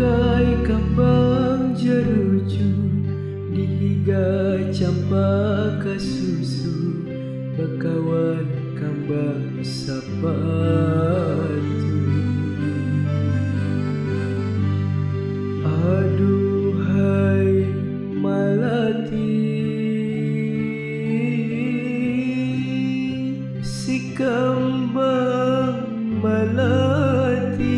pakai kambang jeruju, dihiga campaka susu, bakawan kambang sapatu. Aduhai malati, si kambang malati,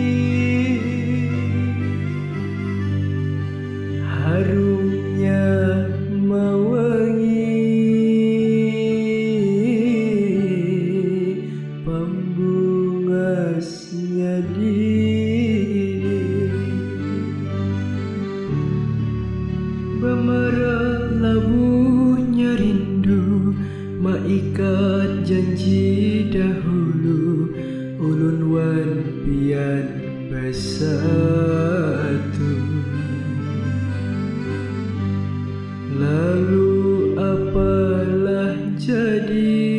harumnya mewangi, pembungasnya bemerah labuhnya rindu, maikat janji dahulu, ulun wan pian bersatu. Lalu apalah jadi,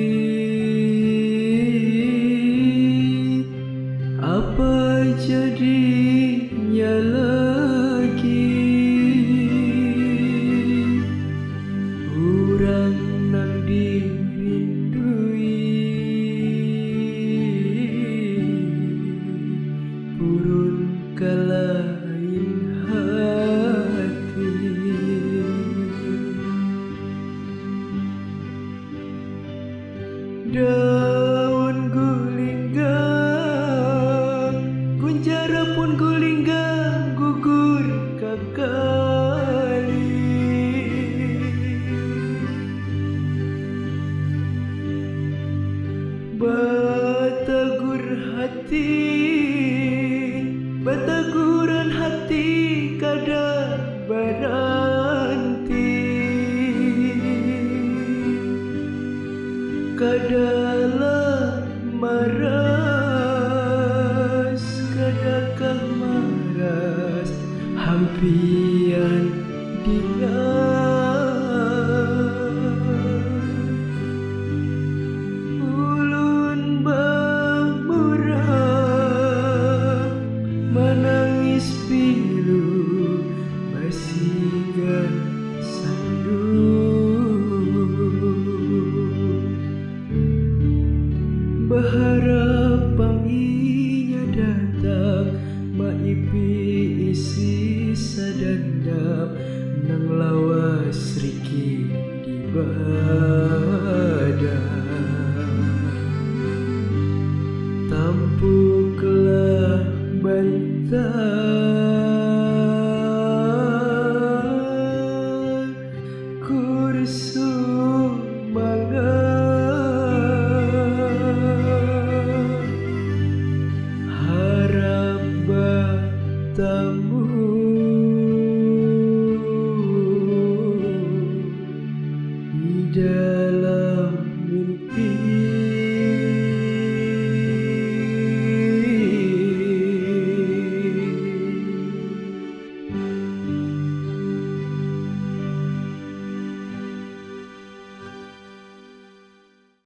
apa jadinya lagi, urang nang dirindui, purun kalain hati. Daun gulinggang, kunjara pun gulinggang, gugur kakali. Batagur hati, bataguran hati kada beranti, kadalah maras, kadakah maras, hampian dia. Ulun bamurah, menangis pilu, basigan sandu. Berharap panginya datang, maipi isi sadar